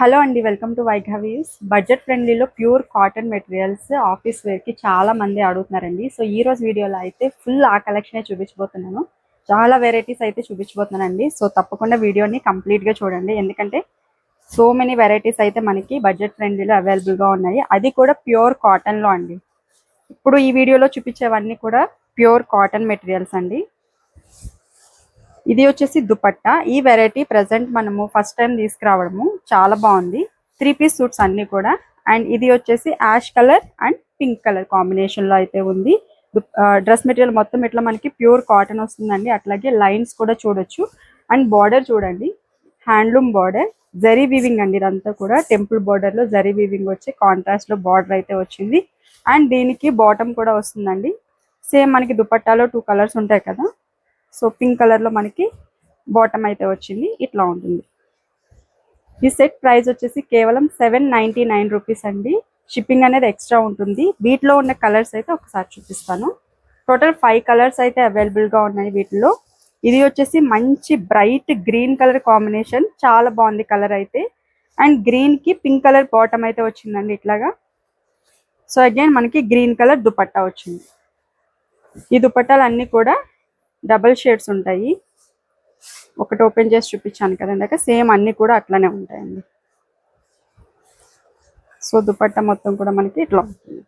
Hello అండి, welcome to వైఘవీస్. Budget ఫ్రెండ్లీలో ప్యూర్ కాటన్ మెటీరియల్స్ ఆఫీస్ వేర్కి చాలా మంది అడుగుతున్నారండి. సో ఈ రోజు వీడియోలో అయితే ఫుల్ ఆ కలెక్షనే చూపించబోతున్నాను. చాలా వెరైటీస్ అయితే చూపించబోతున్నానండి. సో తప్పకుండా వీడియోని కంప్లీట్గా చూడండి, ఎందుకంటే సో మెనీ వెరైటీస్ అయితే మనకి బడ్జెట్ ఫ్రెండ్లీలో అవైలబుల్గా ఉన్నాయి. అది కూడా ప్యూర్ కాటన్లో అండి. ఇప్పుడు ఈ వీడియోలో చూపించేవన్నీ కూడా ప్యూర్ కాటన్ మెటీరియల్స్ అండి. ఇది వచ్చేసి దుపట్టా. ఈ వెరైటీ ప్రెసెంట్ మనము ఫస్ట్ టైం తీసుకురావడము, చాలా బాగుంది. 3 పీస్ సూట్స్ అన్ని కూడా. అండ్ ఇది వచ్చేసి ash colour and pink colour combination లో అయితే ఉంది. డ్రెస్ మెటీరియల్ మొత్తం ఇట్లా మనకి ప్యూర్ కాటన్ వస్తుందండి. అట్లాగే లైన్స్ కూడా చూడొచ్చు. అండ్ బార్డర్ చూడండి, హ్యాండ్లూమ్ బార్డర్, జరీ వీవింగ్ అండి. ఇదంతా కూడా టెంపుల్ బార్డర్ లో జరీ వీవింగ్ వచ్చి కాంట్రాస్ట్ లో బార్డర్ అయితే వచ్చింది. అండ్ దీనికి బాటమ్ కూడా వస్తుందండి. సేమ్ మనకి దుపట్టాలో 2 కలర్స్ ఉంటాయి కదా, సో పింక్ కలర్ లో మనకి బాటమ్ అయితే వచ్చింది. ఇట్లా ఉంటుంది. ఈ సెట్ ప్రైస్ వచ్చేసి కేవలం 799 రూపీస్ అండి. షిప్పింగ్ అనేది ఎక్స్ట్రా ఉంటుంది. వీటిలో ఉన్న కలర్స్ అయితే ఒకసారి చూపిస్తాను. టోటల్ 5 కలర్స్ అయితే అవైలబుల్ గా ఉన్నాయి వీటిలో. ఇది వచ్చేసి మంచి బ్రైట్ గ్రీన్ కలర్ కాంబినేషన్, చాలా బాగుంది కలర్ అయితే. అండ్ గ్రీన్ కి పింక్ కలర్ బాటమ్ అయితే వచ్చిందండి ఇట్లాగా. సో అగైన్ మనకి గ్రీన్ కలర్ దుపట్టా వచ్చింది. ఈ దుపట్టాలు అన్ని కూడా డబల్ షేడ్స్ ఉంటాయి. ఒకటి ఓపెన్ చేసి చూపించాను కదా ఇందాక, సేమ్ అన్ని కూడా అట్లానే ఉంటాయండి. సో దుపట్టా మొత్తం కూడా మనకి ఇట్లా ఉంటుంది.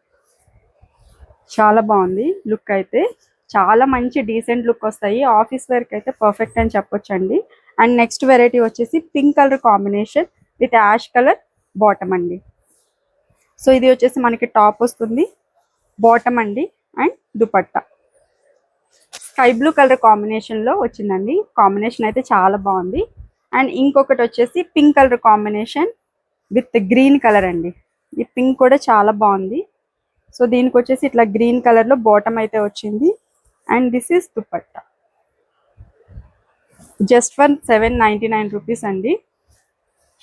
చాలా బాగుంది లుక్ అయితే. చాలా మంచి డీసెంట్ లుక్ వస్తాయి. ఆఫీస్ వేర్కి అయితే పర్ఫెక్ట్ అని చెప్పొచ్చండి. అండ్ నెక్స్ట్ వెరైటీ వచ్చేసి pink colour combination with ash colour bottom అండి. సో ఇది వచ్చేసి మనకి టాప్ వస్తుంది, బాటమ్ అండి, and dupatta sky blue colour combination లో వచ్చిందండి. కాంబినేషన్ అయితే చాలా బాగుంది. అండ్ ఇంకొకటి వచ్చేసి pink colour combination with green colour అండి. ఈ పింక్ కూడా చాలా బాగుంది. సో దీనికి వచ్చేసి ఇట్లా గ్రీన్ కలర్ లో బాటమ్ అయితే వచ్చింది. And this is dupatta. Just for 799 rupees అండి.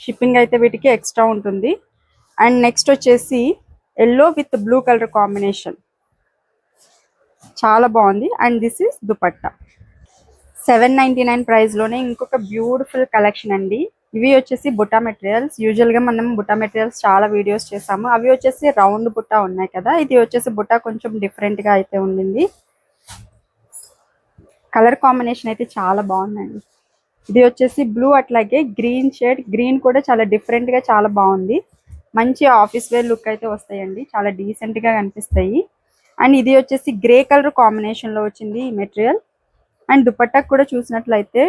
షిప్పింగ్ అయితే వీటికి ఎక్స్ట్రా ఉంటుంది. అండ్ నెక్స్ట్ వచ్చేసి yellow with blue colour combination, చాలా బాగుంది. And this is dupatta. 799 price లోనే ఇంకొక బ్యూటిఫుల్ కలెక్షన్ అండి. ఇవి వచ్చేసి బుట్టా మెటీరియల్స్. యూజువల్ గా మనం బుట్టా మెటీరియల్స్ చాలా వీడియోస్ చేసాము. అవి వచ్చేసి రౌండ్ బుట్టా ఉన్నాయి కదా, ఇది వచ్చేసి బుట్టా కొంచెం డిఫరెంట్ గా అయితే ఉండింది. కలర్ కాంబినేషన్ అయితే చాలా బాగుందండి. ఇది వచ్చేసి బ్లూ, అట్లాగే గ్రీన్ షేడ్. గ్రీన్ కూడా చాలా డిఫరెంట్ గా చాలా బాగుంది. మంచి ఆఫీస్ వేర్ లుక్ అయితే వస్తాయండి, చాలా డీసెంట్ గా కనిపిస్తాయి. అండ్ ఇది వచ్చేసి గ్రే కలర్ కాంబినేషన్ లో వచ్చింది ఈ మెటీరియల్. అండ్ దుపట్టా కూడా చూసినట్లయితే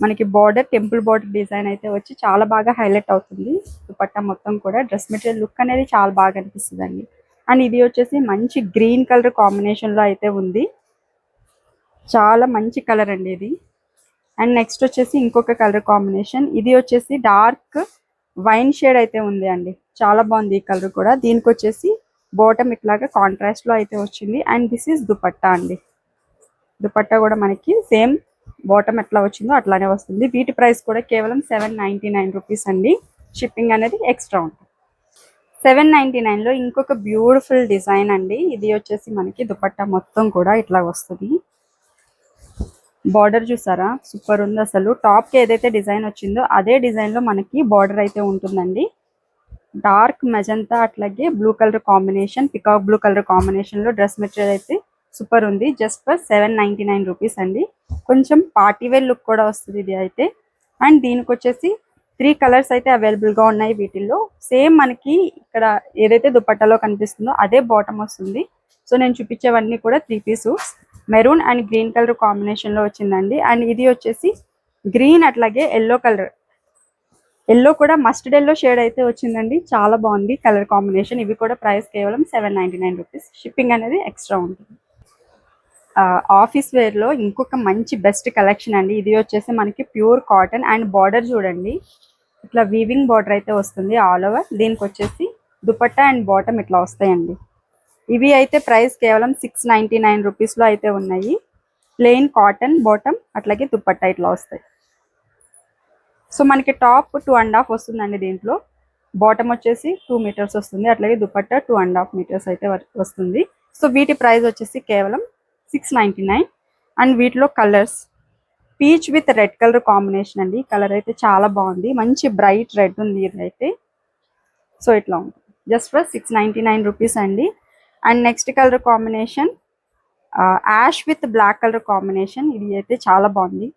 మనకి బార్డర్ టెంపుల్ బార్డర్ డిజైన్ అయితే వచ్చి చాలా బాగా హైలైట్ అవుతుంది. దుపట్టా మొత్తం కూడా డ్రెస్ మెటీరియల్ లుక్ అనేది చాలా బాగా అనిపిస్తుంది అండి. అండ్ ఇది వచ్చేసి మంచి గ్రీన్ కలర్ కాంబినేషన్ లో అయితే ఉంది. చాలా మంచి కలర్ అండి ఇది. అండ్ నెక్స్ట్ వచ్చేసి ఇంకొక కలర్ కాంబినేషన్. ఇది వచ్చేసి డార్క్ వైన్ షేడ్ అయితే ఉంది అండి. చాలా బాగుంది ఈ కలర్ కూడా. దీనికి వచ్చేసి బాటమ్ ఇట్లాగా కాంట్రాస్ట్ లో అయితే వచ్చింది. అండ్ దిస్ ఈస్ దుపట్టా అండి. దుపట్టా కూడా మనకి సేమ్ బాటమ్ ఎట్లా వచ్చిందో అట్లానే వస్తుంది. వీటి ప్రైస్ కూడా కేవలం 799 రూపీస్ అండి. షిప్పింగ్ అనేది ఎక్స్ట్రా ఉంటుంది. 799 లో ఇంకొక బ్యూటిఫుల్ డిజైన్ అండి. ఇది వచ్చేసి మనకి దుపట్టా మొత్తం కూడా ఇట్లా వస్తుంది. బార్డర్ చూసారా, సూపర్ ఉంది అసలు. టాప్ కి ఏదైతే డిజైన్ వచ్చిందో అదే డిజైన్ లో మనకి బార్డర్ అయితే ఉంటుందండి. డార్క్ మెజంతా అట్లాగే blue colour combination, peacock blue colour combination లో డ్రెస్ మెటీరియల్ అయితే సూపర్ ఉంది. జస్ట్ ఫర్ 799 రూపీస్ అండి. కొంచెం పార్టీ వేర్ లుక్ కూడా వస్తుంది ఇది అయితే. అండ్ దీనికి వచ్చేసి 3 కలర్స్ అయితే అవైలబుల్ గా ఉన్నాయి వీటిల్లో. సేమ్ మనకి ఇక్కడ ఏదైతే దుపట్టాలో కనిపిస్తుందో అదే బాటమ్ వస్తుంది. సో నేను చూపించేవన్నీ కూడా 3 piece suits. Maroon and green colour combination లో వచ్చిందండి. అండ్ ఇది వచ్చేసి గ్రీన్ అట్లాగే ఎల్లో కలర్, ఎల్లో కూడా మస్టర్డ్ ఎల్లో షేడ్ అయితే వచ్చిందండి. చాలా బాగుంది కలర్ కాంబినేషన్. ఇవి కూడా ప్రైస్ కేవలం 799 రూపీస్. షిప్పింగ్ అనేది ఎక్స్ట్రా ఉంటుంది. ఆఫీస్ వేర్ లో ఇంకొక మంచి బెస్ట్ కలెక్షన్ అండి. ఇది వచ్చేసి మనకి ప్యూర్ కాటన్. అండ్ బార్డర్ చూడండి, ఇట్లా వీవింగ్ బార్డర్ అయితే వస్తుంది ఆల్ ఓవర్. దీనికి వచ్చేసి దుపట్టా అండ్ బాటమ్ ఇట్లా వస్తాయండి. ఇవి అయితే ప్రైస్ కేవలం 699 రూపీస్ లో అయితే ఉన్నాయి. ప్లెయిన్ కాటన్ బాటమ్ అట్లాగే దుపట్టా ఇట్లా వస్తాయి. సో మనకి టాప్ 2.5 వస్తుందండి. దీంట్లో బాటమ్ వచ్చేసి 2 మీటర్స్ వస్తుంది, అట్లాగే దుపట్టా 2.5 మీటర్స్ అయితే వస్తుంది. సో వీటి ప్రైస్ వచ్చేసి కేవలం 699. అండ్ వీటిలో colours peach with red colour combination అండి. కలర్ అయితే చాలా బాగుంది, మంచి బ్రైట్ రెడ్ ఉంది ఇదైతే. సో ఇట్లా ఉంటుంది జస్ట్ ఫర్ 699 రూపీస్ అండి. And next colour combination ash with black colour combination. ఇది అయితే చాలా బాగుంది.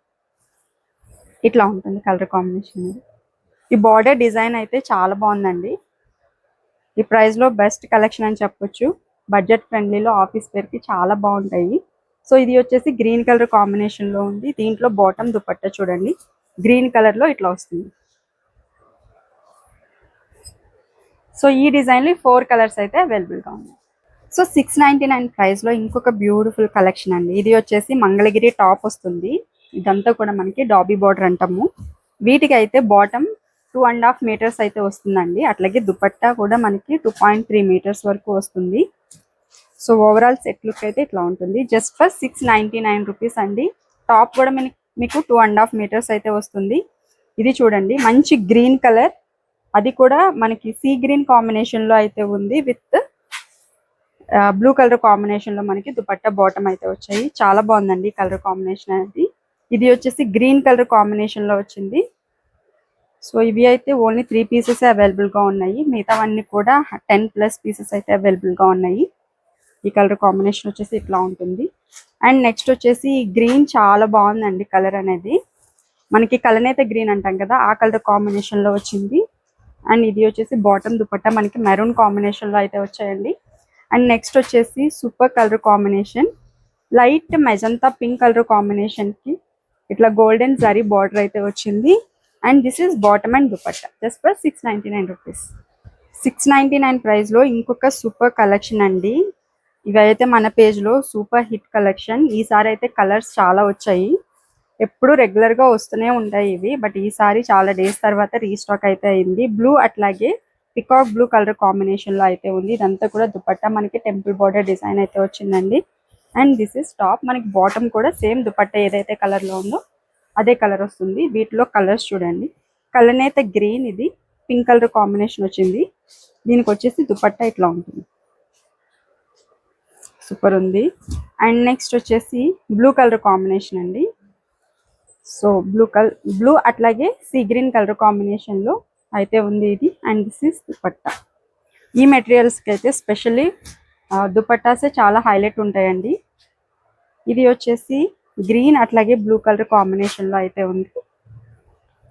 ఇట్లా ఉంటుంది కలర్ కాంబినేషన్. ఈ బార్డర్ డిజైన్ అయితే చాలా బాగుందండి. ఈ ప్రైస్లో బెస్ట్ కలెక్షన్ అని చెప్పొచ్చు. బడ్జెట్ ఫ్రెండ్లీలో ఆఫీస్ వేర్కి చాలా బాగుంటాయి. సో ఇది వచ్చేసి గ్రీన్ కలర్ కాంబినేషన్లో ఉంది. దీంట్లో బాటమ్ దుపట్టా చూడండి గ్రీన్ కలర్లో ఇట్లా వస్తుంది. సో ఈ డిజైన్లో 4 కలర్స్ అయితే అవైలబుల్గా ఉన్నాయి. సో 699 ప్రైస్లో ఇంకొక బ్యూటిఫుల్ కలెక్షన్ అండి. ఇది వచ్చేసి మంగళగిరి టాప్ వస్తుంది. ఇదంతా కూడా మనకి డాబీ బార్డర్ అంటాము. వీటికి అయితే బాటమ్ 2.5 మీటర్స్ అయితే వస్తుందండి. అట్లాగే దుపట్టా కూడా మనకి 2.3 మీటర్స్ వరకు వస్తుంది. సో ఓవరాల్ సెట్ లుక్ అయితే ఇట్లా ఉంటుంది. జస్ట్ ఫర్ 699 రూపీస్ అండి. టాప్ కూడా మీకు 2.5 మీటర్స్ అయితే వస్తుంది. ఇది చూడండి మంచి గ్రీన్ కలర్, అది కూడా మనకి సీ గ్రీన్ కాంబినేషన్లో అయితే ఉంది. విత్ బ్లూ కలర్ కాంబినేషన్లో మనకి దుపట్టా బాటమ్ అయితే వచ్చాయి. చాలా బాగుందండి కలర్ కాంబినేషన్ అనేది. ఇది వచ్చేసి గ్రీన్ కలర్ కాంబినేషన్లో వచ్చింది. సో ఇవి అయితే ఓన్లీ 3 పీసెస్ అవైలబుల్గా ఉన్నాయి. మిగతావన్నీ కూడా 10+ పీసెస్ అయితే అవైలబుల్గా ఉన్నాయి. ఈ కలర్ కాంబినేషన్ వచ్చేసి ఇట్లా ఉంటుంది. అండ్ నెక్స్ట్ వచ్చేసి గ్రీన్ చాలా బాగుందండి కలర్ అనేది. మనకి కలనేత గ్రీన్ అంటాం కదా, ఆ కలర్ కాంబినేషన్లో వచ్చింది. అండ్ ఇది వచ్చేసి బాటమ్ దుపట్టా మనకి మెరూన్ కాంబినేషన్లో అయితే వచ్చాయండి. అండ్ నెక్స్ట్ వచ్చేసి super colour combination, light magenta pink colour కాంబినేషన్కి ఇట్లా గోల్డెన్ జరీ బార్డర్ అయితే వచ్చింది. And this is bottom and dupatta just for 699 rupees. 699 ప్రైస్లో ఇంకొక సూపర్ కలెక్షన్ అండి. ఇవైతే మన పేజ్లో సూపర్ హిట్ కలెక్షన్. ఈసారి అయితే కలర్స్ చాలా వచ్చాయి. ఎప్పుడు రెగ్యులర్గా వస్తూనే ఉంటాయి ఇవి, బట్ ఈసారి చాలా డేస్ తర్వాత రీస్టాక్ అయితే అయింది. బ్లూ అట్లాగే పికాక్ బ్లూ కలర్ కాంబినేషన్లో అయితే ఉంది. ఇదంతా కూడా దుపట్టా మనకి టెంపుల్ బార్డర్ డిజైన్ అయితే వచ్చిందండి. And this is top. మనకి బాటమ్ కూడా సేమ్ దుపట్టా ఏదైతే కలర్లో ఉందో అదే కలర్ వస్తుంది. వీటిలో కలర్స్ చూడండి, కలర్ అయితే గ్రీన్, ఇది పింక్ కలర్ కాంబినేషన్ వచ్చింది. దీనికి వచ్చేసి దుపట్టా ఇట్లా ఉంటుంది, సూపర్ ఉంది. అండ్ నెక్స్ట్ వచ్చేసి బ్లూ కలర్ కాంబినేషన్ అండి. సో బ్లూ అట్లాగే సీ గ్రీన్ కలర్ కాంబినేషన్లో అయితే ఉంది ఇది. And this is dupatta. ఈ మెటీరియల్స్కి అయితే స్పెషల్లీ దుపట్టాసే చాలా హైలైట్ ఉంటాయండి. ఇది వచ్చేసి గ్రీన్ అట్లాగే బ్లూ కలర్ కాంబినేషన్లో అయితే ఉంది.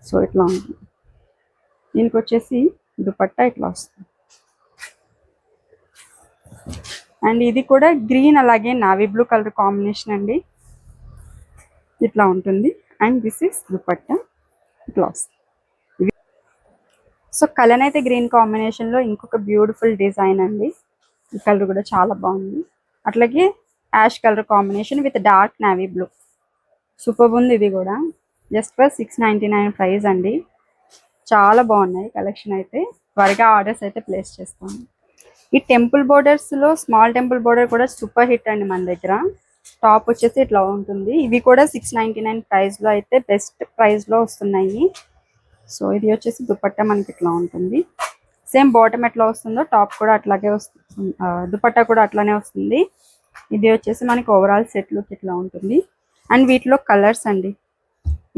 సో ఇట్లా ఉంటుంది. దీనికి వచ్చేసి దుపట్టా ఇట్లా వస్తుంది. అండ్ ఇది కూడా గ్రీన్ అలాగే నావీ బ్లూ కలర్ కాంబినేషన్ అండి. ఇట్లా ఉంటుంది. అండ్ దిస్ ఇస్ దుపట్టా ఇట్లా వస్తుంది. సో కలర్ అయితే గ్రీన్ కాంబినేషన్లో ఇంకొక బ్యూటిఫుల్ డిజైన్ అండి. ఈ కలర్ కూడా చాలా బాగుంది. అట్లాగే ash colour combination with dark navy blue, super ఉంది. ఇది కూడా జస్ట్ ఫర్ 699 ప్రైస్ అండి. చాలా బాగున్నాయి కలెక్షన్ అయితే. త్వరగా ఆర్డర్స్ అయితే ప్లేస్ చేస్తాను. ఈ టెంపుల్ బోర్డర్స్లో స్మాల్ టెంపుల్ బోర్డర్ కూడా సూపర్ హిట్ అండి మన దగ్గర. టాప్ వచ్చేసి ఇట్లా ఉంటుంది. ఇవి కూడా 699 ప్రైస్లో అయితే బెస్ట్ ప్రైస్లో వస్తున్నాయి. సో ఇది వచ్చేసి దుపట్టా మనకి ఇట్లా ఉంటుంది. సేమ్ బాటమ్ ఎట్లా వస్తుందో టాప్ కూడా అట్లాగే వస్తుంది, దుపట్టా కూడా అట్లానే వస్తుంది. ఇది వచ్చేసి మనకి ఓవరాల్ సెట్ లుక్ ఇట్లా ఉంటుంది. అండ్ వీటిలో కలర్స్ అండి,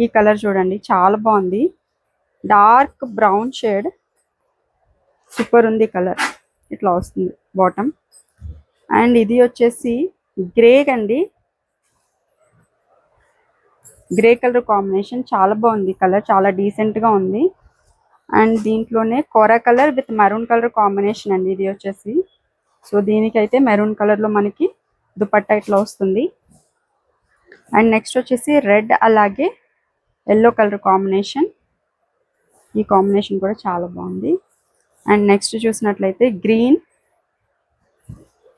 ఈ కలర్ చూడండి చాలా బాగుంది. డార్క్ బ్రౌన్ షేడ్, సూపర్ ఉంది కలర్. ఇట్లా వస్తుంది బాటమ్. అండ్ ఇది వచ్చేసి గ్రే అండి, గ్రే కలర్ కాంబినేషన్ చాలా బాగుంది. కలర్ చాలా డీసెంట్గా ఉంది. అండ్ దీంట్లోనే కోరా colour with maroon colour combination అండి ఇది వచ్చేసి. సో దీనికైతే మెరూన్ కలర్లో మనకి దుపట్టా ఇట్లా వస్తుంది. అండ్ నెక్స్ట్ వచ్చేసి రెడ్ అలాగే ఎల్లో కలర్ కాంబినేషన్. ఈ కాంబినేషన్ కూడా చాలా బాగుంది. అండ్ నెక్స్ట్ చూసినట్లయితే గ్రీన్,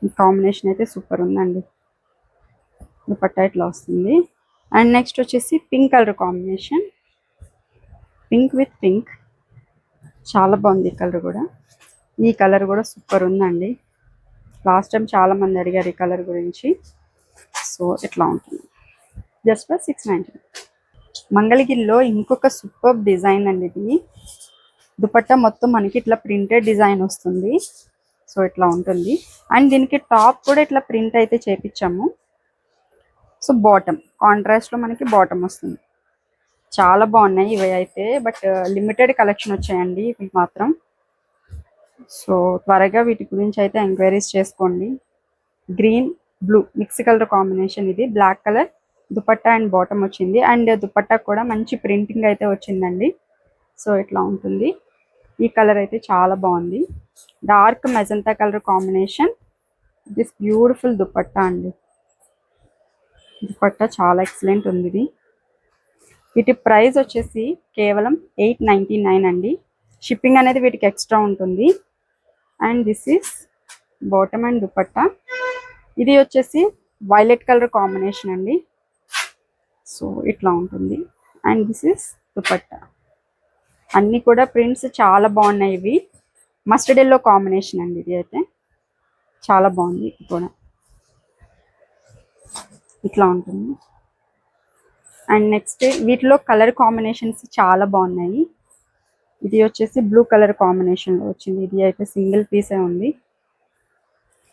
ఈ కాంబినేషన్ అయితే సూపర్ ఉందండి. దుపట్టా ఇట్లా వస్తుంది. అండ్ నెక్స్ట్ వచ్చేసి pink colour combination, pink with pink, చాలా బాగుంది ఈ కలర్ కూడా. ఈ కలర్ కూడా సూపర్ ఉందండి. లాస్ట్ టైం చాలా మంది అడిగారు ఈ కలర్ గురించి. సో ఇట్లా ఉంటుంది జస్ట్ ఫర్ 699. మంగళగిరిలో ఇంకొక సూపర్ డిజైన్ అండి ఇది. దుపట్టా మొత్తం మనకి ఇట్లా ప్రింటెడ్ డిజైన్ వస్తుంది. సో ఇట్లా ఉంటుంది. అండ్ దీనికి టాప్ కూడా ఇట్లా ప్రింట్ అయితే చేపించాము. సో బాటమ్ కాంట్రాస్ట్లో మనకి బాటమ్ వస్తుంది. చాలా బాగున్నాయి ఇవి అయితే, బట్ లిమిటెడ్ కలెక్షన్ వచ్చాయండి ఇవి మాత్రం. సో త్వరగా వీటి గురించి అయితే ఎంక్వైరీస్ చేసుకోండి. Green blue mix colour combination, ఇది black colour dupatta and bottom వచ్చింది. అండ్ దుపట్టా కూడా మంచి ప్రింటింగ్ అయితే వచ్చిందండి. సో ఇట్లా ఉంటుంది. ఈ కలర్ అయితే చాలా బాగుంది. Dark magenta colour combination, this beautiful dupatta అండి. దుపట్టా చాలా ఎక్సలెంట్ ఉంది. ఇది వీటి ప్రైస్ వచ్చేసి కేవలం 899 అండి. షిప్పింగ్ అనేది వీటికి ఎక్స్ట్రా ఉంటుంది. And this is bottom and dupatta. ఇది వచ్చేసి వైలెట్ కలర్ కాంబినేషన్ అండి. సో ఇట్లా ఉంటుంది. And this is dupatta. అన్నీ కూడా ప్రింట్స్ చాలా బాగున్నాయి. ఇవి మస్టర్డ్ ఎల్లో కాంబినేషన్ అండి. ఇది అయితే చాలా బాగుంది. ఇది కూడా ఇట్లా ఉంటుంది. అండ్ నెక్స్ట్ వీటిలో కలర్ కాంబినేషన్స్ చాలా బాగున్నాయి. ఇది వచ్చేసి బ్లూ కలర్ కాంబినేషన్లో వచ్చింది. ఇది అయితే సింగిల్ పీసే ఉంది.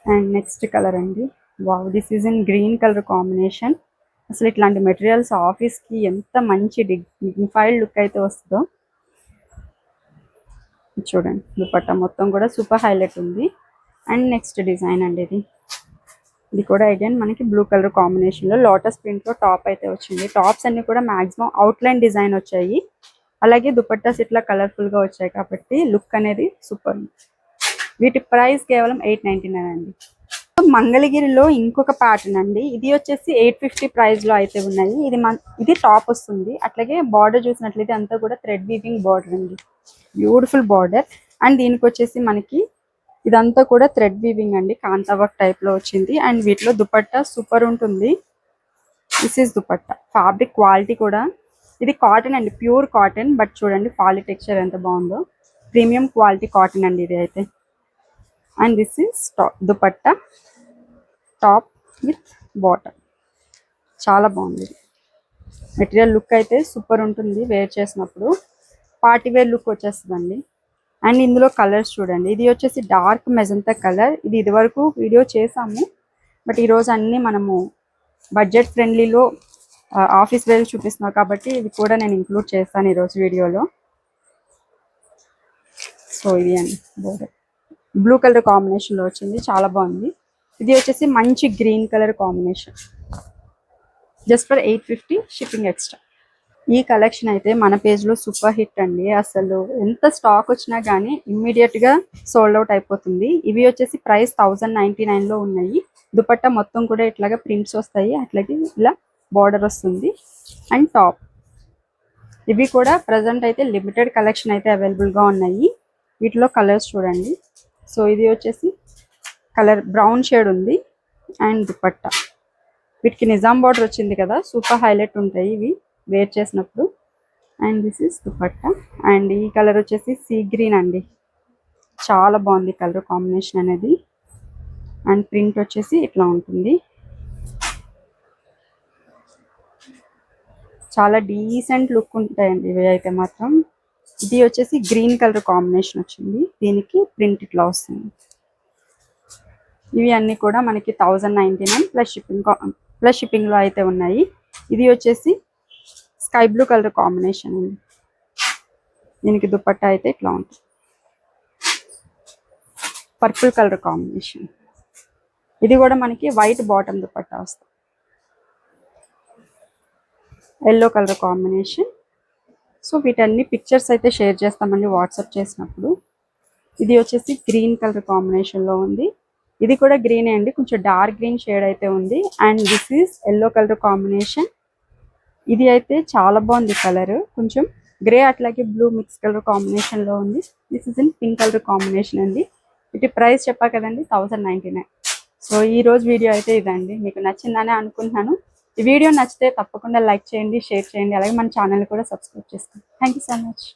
అండ్ నెక్స్ట్ కలర్ అండి. Wow, this is in green colour combination. అసలు ఇట్లాంటి మెటీరియల్స్ ఆఫీస్కి ఎంత మంచి డిగ్నిఫైడ్ లుక్ అయితే వస్తుందో చూడండి. దుపట్టా మొత్తం కూడా సూపర్ హైలైట్ ఉంది. అండ్ నెక్స్ట్ డిజైన్ అండి. ఇది కూడా అగైన్ మనకి బ్లూ కలర్ కాంబినేషన్లో లోటస్ ప్రింట్లో టాప్ అయితే వచ్చింది. టాప్స్ అన్ని కూడా మాక్సిమం అవుట్లైన్ డిజైన్ వచ్చాయి. అలాగే దుపట్టాస్ ఇట్లా కలర్ఫుల్గా వచ్చాయి కాబట్టి లుక్ అనేది సూపర్. వీటి ప్రైస్ కేవలం 899 అండి. మంగళగిరిలో ఇంకొక ప్యాటర్న్ అండి. ఇది వచ్చేసి 850 ప్రైస్లో అయితే ఉన్నాయి. ఇది టాప్ వస్తుంది. అట్లాగే బార్డర్ చూసినట్లయితే అంతా కూడా థ్రెడ్ వీవింగ్ బార్డర్ అండి. Beautiful border. అండ్ దీనికి వచ్చేసి మనకి ఇదంతా కూడా థ్రెడ్ వీవింగ్ అండి. కాంతా వర్క్ టైప్లో వచ్చింది. అండ్ వీటిలో దుపట్టా సూపర్ ఉంటుంది. This is dupatta. Fabric quality కూడా ఇది కాటన్ అండి, ప్యూర్ కాటన్. బట్ చూడండి ఫాలి టెక్స్చర్ ఎంత బాగుందో. ప్రీమియం క్వాలిటీ కాటన్ అండి ఇది అయితే. And this is dupatta, top with bottom. చాలా బాగుంది. మెటీరియల్ లుక్ అయితే సూపర్ ఉంటుంది. వేర్ చేసినప్పుడు పార్టీ వేర్ లుక్ వచ్చేస్తుందండి. అండ్ ఇందులో కలర్స్ చూడండి. ఇది వచ్చేసి డార్క్ మెజంతా కలర్. ఇది ఇదివరకు వీడియో చేసాము, బట్ ఈరోజు అన్నీ మనము బడ్జెట్ ఫ్రెండ్లీలో ఆఫీస్ వేర్ చూపిస్తున్నాం కాబట్టి ఇవి కూడా నేను ఇంక్లూడ్ చేస్తాను ఈరోజు వీడియోలో. సో ఇది అండి బోర్డర్ బ్లూ కలర్ కాంబినేషన్లో వచ్చింది. చాలా బాగుంది. ఇది వచ్చేసి మంచి green colour combination. Just for 850 shipping extra. ఈ కలెక్షన్ అయితే మన పేజ్లో సూపర్ హిట్ అండి. అసలు ఎంత స్టాక్ వచ్చినా కానీ ఇమ్మీడియట్గా సోల్డ్ అవుట్ అయిపోతుంది. ఇవి వచ్చేసి ప్రైస్ 1099లో ఉన్నాయి. దుపట్టా మొత్తం కూడా ఇట్లాగా ప్రింట్స్ వస్తాయి. అట్లాగే ఇలా బార్డర్ వస్తుంది. And top. ఇవి కూడా ప్రజెంట్ అయితే లిమిటెడ్ కలెక్షన్ అయితే అవైలబుల్గా ఉన్నాయి. వీటిలో కలర్స్ చూడండి. సో ఇది వచ్చేసి కలర్ బ్రౌన్ షేడ్ ఉంది. అండ్ దుపట్టా వీటికి నిజాం బార్డర్ వచ్చింది కదా, సూపర్ హైలైట్ ఉంటాయి ఇవి వేర్ చేసినప్పుడు. And this is dupatta. And ఈ కలర్ వచ్చేసి సీ గ్రీన్ అండి. చాలా బాగుంది కలర్ కాంబినేషన్ అనేది. అండ్ ప్రింట్ వచ్చేసి ఇట్లా ఉంటుంది. చాలా డీసెంట్ లుక్ ఉంటాయండి ఇవి అయితే మాత్రం. ఇది వచ్చేసి గ్రీన్ కలర్ కాంబినేషన్ వచ్చింది. దీనికి ప్రింట్ ఇట్లా వస్తుంది. ఇవి అన్నీ కూడా మనకి 1099 ప్లస్ షిప్పింగ్లో అయితే ఉన్నాయి. ఇది వచ్చేసి స్కై బ్లూ కలర్ కాంబినేషన్ అండి. దీనికి దుపట్టా అయితే ఇట్లా ఉంటుంది. Purple colour combination. ఇది కూడా మనకి వైట్ బాటమ్ దుపట్టా వస్తుంది. Yellow colour combination. సో వీటన్ని పిక్చర్స్ అయితే షేర్ చేస్తామండి వాట్సాప్ చేసినప్పుడు. ఇది వచ్చేసి గ్రీన్ కలర్ కాంబినేషన్లో ఉంది. ఇది కూడా గ్రీనే అండి, కొంచెం డార్క్ గ్రీన్ షేడ్ అయితే ఉంది. And this is yellow colour combination. ఇది అయితే చాలా బాగుంది కలర్. కొంచెం గ్రే అట్లాగే బ్లూ మిక్స్ కలర్ కాంబినేషన్లో ఉంది. This is in pink colour combination అండి. వీటి ప్రైస్ చెప్పా కదండి 1099. సో ఈ రోజు వీడియో అయితే ఇదండి. మీకు నచ్చిందని అనుకుంటున్నాను. ఈ వీడియో నచ్చితే తప్పకుండా లైక్ చేయండి, షేర్ చేయండి. అలాగే మన ఛానల్ కూడా సబ్స్క్రైబ్ చేసుకోండి. Thank you so much.